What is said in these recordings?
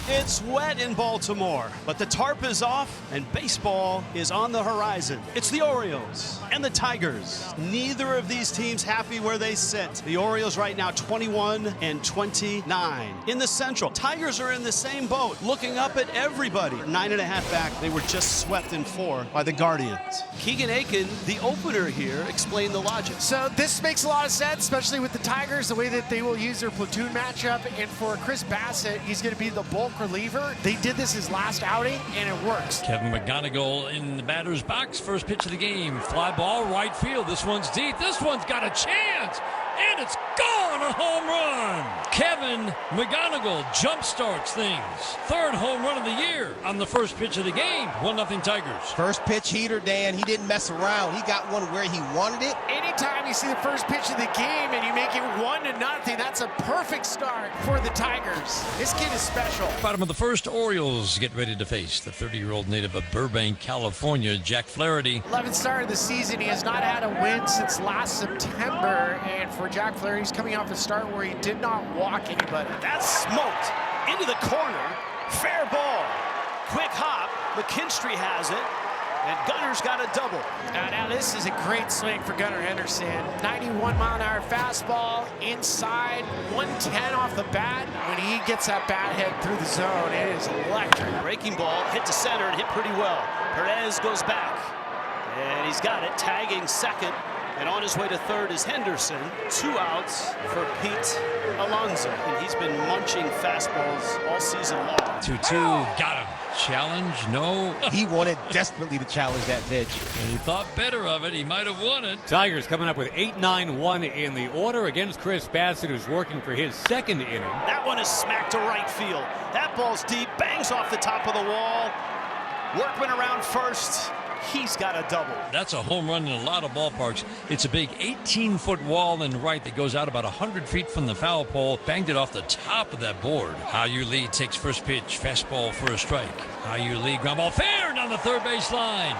It's wet in Baltimore, but the tarp is off and baseball is on the horizon. It's the Orioles and the Tigers. Neither of these teams happy where they sit. The Orioles right now 21-29. In the Central, Tigers are in the same boat, looking up at everybody. 9.5 back, they were just swept in 4 by the Guardians. Keegan Aiken, the opener here, explained the logic. So this makes a lot of sense, especially with the Tigers, the way that they will use their platoon matchup. And for Chris Bassett, he's going to be the bulk reliever. They did this his last outing, and it works. Kevin McGonigal in the batter's box. First pitch of the game. Fly ball, right field. This one's deep. This one's got a chance. And it's gone, a home run. Kevin McGonigal jumpstarts things. Third home run of the year on the first pitch of the game. 1-0 Tigers. First pitch heater, Dan. He didn't mess around. He got one where he wanted it. Anytime you see the first pitch of the game and you make it 1-0, that's a perfect start for the Tigers. This kid is special. Bottom of the first, Orioles get ready to face the 30-year-old native of Burbank, California, Jack Flaherty. 11th start of the season. He has not had a win since last September. And for Jack Flaherty, he's coming off a start where he did not walk anybody. That's smoked into the corner. Fair ball. Quick hop. McKinstry has it. And Gunner's got a double. Now this is a great swing for Gunnar Henderson. 91-mile-an-hour fastball inside, 110 off the bat. When he gets that bat head through the zone, it is electric. Breaking ball hit to center and hit pretty well. Perez goes back. And he's got it, tagging second. And on his way to third is Henderson. 2 outs for Pete Alonso. And he's been munching fastballs all season long. 2-2, got him. Challenge, no. He wanted desperately to challenge that pitch. And he thought better of it. He might have won it. Tigers coming up with 8-9-1 in the order against Chris Bassett, who's working for his second inning. That one is smacked to right field. That ball's deep, bangs off the top of the wall. Workman around first. He's got a double. That's a home run in a lot of ballparks. It's a big 18-foot wall in right that goes out about 100 feet from the foul pole. Banged it off the top of that board. Hao-Yu Lee takes first pitch. Fastball for a strike. Hao-Yu Lee ground ball fair down the third base line.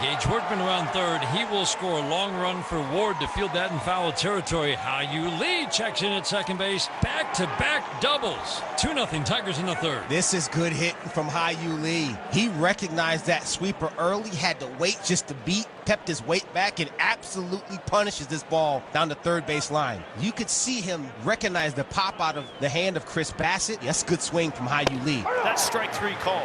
Gage Workman around third. He will score a long run for Ward to field that in foul territory. Hao-Yu Lee checks in at second base. Back-to-back doubles. 2-0 Tigers in the third. This is good hitting from Hao-Yu Lee. He recognized that sweeper early, had to wait just to beat, kept his weight back, and absolutely punishes this ball down the third base line. You could see him recognize the pop out of the hand of Chris Bassett. That's a good swing from Hao-Yu Lee. That's strike 3 call.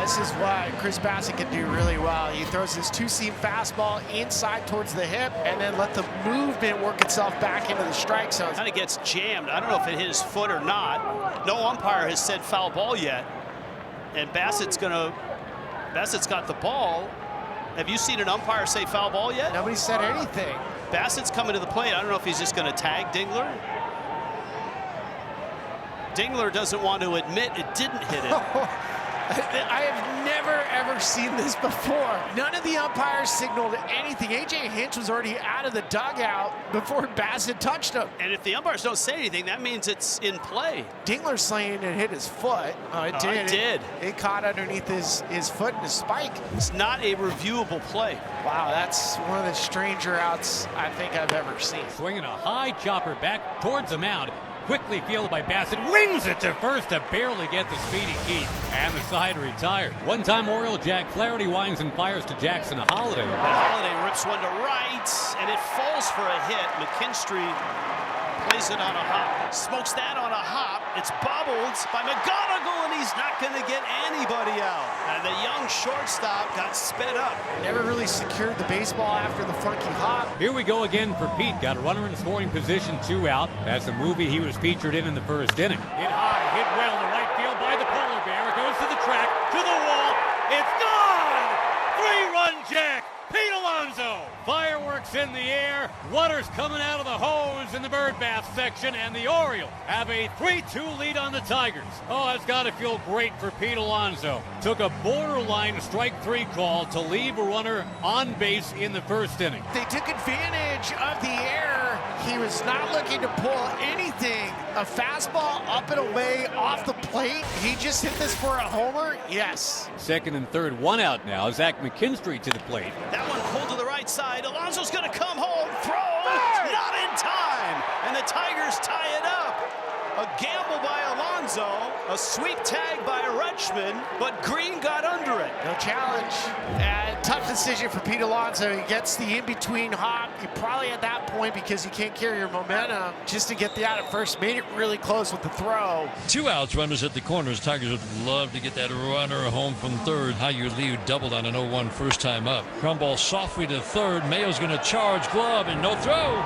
This is what Chris Bassett can do really well. He throws his two-seam fastball inside towards the hip and then let the movement work itself back into the strike zone. Kind of gets jammed. I don't know if it hit his foot or not. No umpire has said foul ball yet. And Bassett's got the ball. Have you seen an umpire say foul ball yet? Nobody said anything. Bassett's coming to the plate. I don't know if he's just going to tag Dingler. Dingler doesn't want to admit it didn't hit him. I have never, ever seen this before. None of the umpires signaled anything. A.J. Hinch was already out of the dugout before Bassett touched him. And if the umpires don't say anything, that means it's in play. Dingler saying it hit his foot. Oh, it did. It did. It caught underneath his foot and his spike. It's not a reviewable play. Wow, that's one of the stranger outs I think I've ever seen. Swinging a high chopper back towards the mound. Quickly fielded by Bassett, wings it to first to barely get the speedy Keith, and the side retired. One-time Oriole Jack Flaherty winds and fires to Jackson Holiday. And Holiday rips one to right, and it falls for a hit. McKinstry plays it on a hop, smokes that on a hop. It's bobbled by McGonigal, and he's not going to get anybody out. And the young shortstop got sped up. Never really secured the baseball after the funky hop. Here we go again for Pete. Got a runner in scoring position, 2 out. That's the movie he was featured in the first inning. Hit high, hit well to right field by the polar bear. It goes to the track, to the wall. It's gone! 3-run jack. Pete Alonso. Fireworks in the air. Water's coming out of the hose in the birdbath section, and the Orioles have a 3-2 lead on the Tigers. Oh, that's got to feel great for Pete Alonso. Took a borderline strike 3 call to leave a runner on base in the first inning. They took advantage of the error. He was not looking to pull anything. A fastball up and away off the plate. He just hit this for a homer. Yes. Second and third, 1 out now. Zach McKinstry to the plate. That one pulled to the right side. Alonso's going to come home. Throw. Not in time. And the Tigers tie it up. A gamble by Alonso. Alonso. A sweep tag by Rutschman, but Green got under it. No challenge. Tough decision for Pete Alonso. He gets the in-between hop. He probably at that point, because you can't carry your momentum, just to get the out at first, made it really close with the throw. 2 outs, runners at the corners. Tigers would love to get that runner home from third. Hayu Liu doubled on an 0-1 first time up. Ground ball softly to third. Mayo's going to charge, glove, and no throw.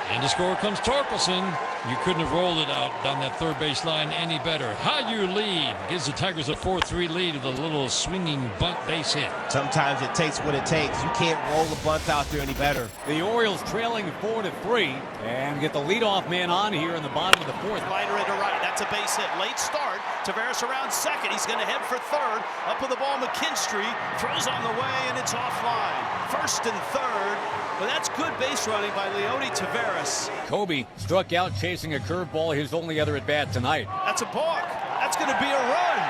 And to score comes Torkelson. You couldn't have rolled it out down that third base line any better. Hayu lead gives the Tigers a 4-3 lead with a little swinging bunt base hit. Sometimes it takes what it takes. You can't roll the bunt out there any better. The Orioles trailing 4-3 and get the leadoff man on here in the bottom of the fourth. Liner into right. That's a base hit. Late start. Taveras around second. He's going to head for third. Up with the ball, McKinstry throws on the way, and it's offline. First and third. But that's good base running by Leody Taveras. Kobe struck out chasing a curveball, his only other at bat tonight. That's a balk. That's going to be a run.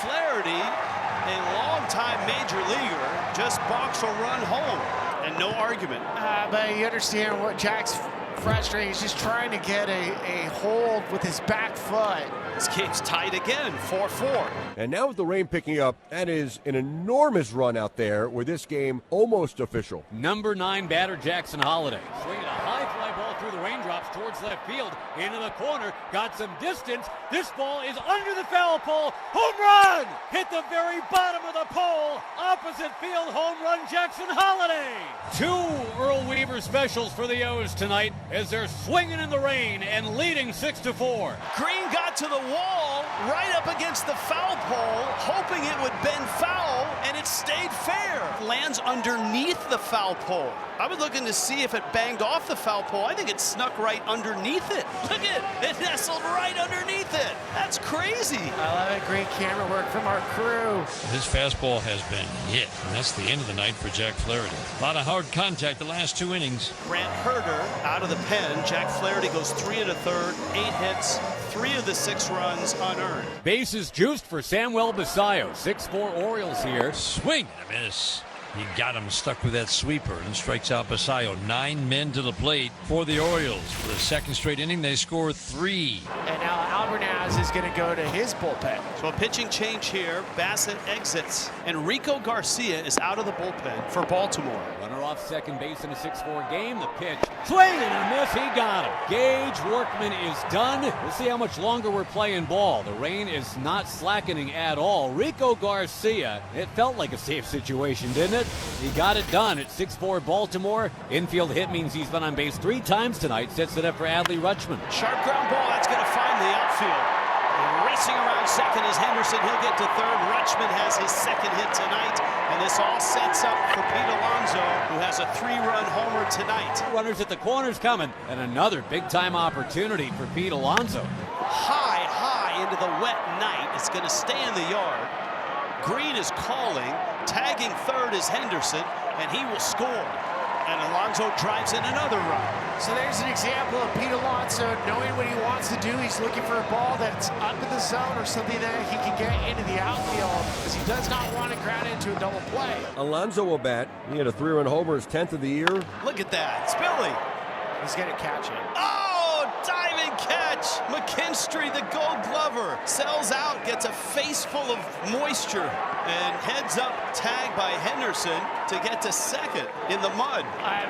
Flaherty, a longtime major leaguer, just balks a run home. And no argument. But you understand what Jack's frustrating. He's just trying to get a hold with his back foot. This game's tied again, 4-4. And now with the rain picking up, that is an enormous run out there with this game almost official. Number 9 batter Jackson Holliday. Swinging a high fly ball through the raindrops towards left field. Into the corner. Got some distance. This ball is under the foul pole. Home run! Hit the very bottom of the pole. Opposite field home run Jackson Holliday. 2 Earl Weaver specials for the O's tonight as they're swinging in the rain and leading 6-4. Green got to the wall right up against the foul pole, hoping it would bend foul, and it stayed fair. Lands underneath the foul pole. I was looking to see if it banged off the foul pole. I think it snuck right underneath it. Look at it. It nestled right underneath it. That's crazy. I love it. Great camera work from our crew. His fastball has been hit, and that's the end of the night for Jack Flaherty. A lot of hard contact the last 2 innings. Grant Herter out of the pen. Jack Flaherty goes 3 1/3, 8 hits, 3 of the 6 runs unearned. Bases juiced for Samuel Basayo. 6-4 Orioles here. Swing and a miss. He got him stuck with that sweeper and strikes out Basayo. 9 men to the plate for the Orioles. For the second straight inning, they scored 3. And now Albernaz is going to go to his bullpen. So a pitching change here. Bassett exits, and Rico Garcia is out of the bullpen for Baltimore. Runner off second base in a 6-4 game. The pitch. Swing and a miss. He got him. Gage Workman is done. We'll see how much longer we're playing ball. The rain is not slackening at all. Rico Garcia, it felt like a safe situation, didn't it? He got it done at 6-4 Baltimore. Infield hit means he's been on base 3 times tonight. Sets it up for Adley Rutschman. Sharp ground ball. That's going to find the outfield. And racing around second is Henderson. He'll get to third. Rutschman has his second hit tonight. And this all sets up for Pete Alonso, who has a 3-run homer tonight. Runners at the corners coming. And another big-time opportunity for Pete Alonso. High into the wet night. It's going to stay in the yard. Green is calling. Tagging third is Henderson, and he will score. And Alonso drives in another run. So there's an example of Pete Alonso knowing what he wants to do. He's looking for a ball that's up in the zone or something that he can get into the outfield, because he does not want to ground into a double play. Alonso will bat. He had a 3-run homer, his 10th of the year. Look at that. It's Billy. He's going to catch it. Oh, diving catch. McKinstry, the Gold Glover, sells out, gets a face full of moisture, and heads up, tagged by Henderson to get to second in the mud.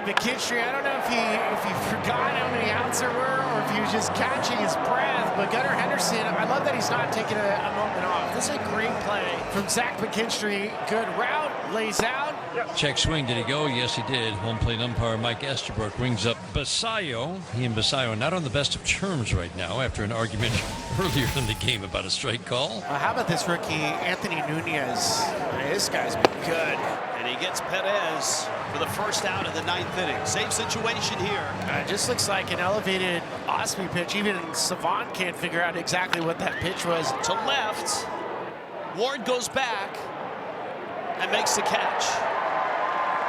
McKinstry, I don't know if he forgot how many outs there were or if he was just catching his breath, but Gunnar Henderson, I love that he's not taking a moment off. This is a great play from Zach McKinstry. Good route, lays out. Check swing. Did he go? Yes, he did. Home plate umpire Mike Estabrook rings up Basayo. He and Basayo not on the best of terms right now after an argument earlier in the game about a strike call. How about this rookie, Anthony Nunez? This guy's been good. And he gets Perez for the first out of the 9th inning. Same situation here. It just looks like an elevated Osprey pitch. Even Savant can't figure out exactly what that pitch was. To left. Ward goes back and makes the catch.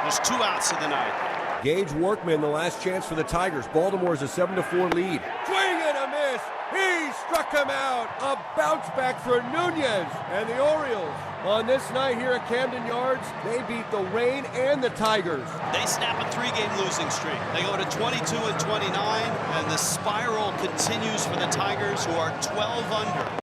There's 2 outs in the night. Gage Workman, the last chance for the Tigers. Baltimore's a 7-4 lead. Swing and a miss. He struck him out. A bounce back for Nunez. And the Orioles, on this night here at Camden Yards, they beat the Rain and the Tigers. They snap a 3-game losing streak. They go to 22-29, and the spiral continues for the Tigers, who are 12 under.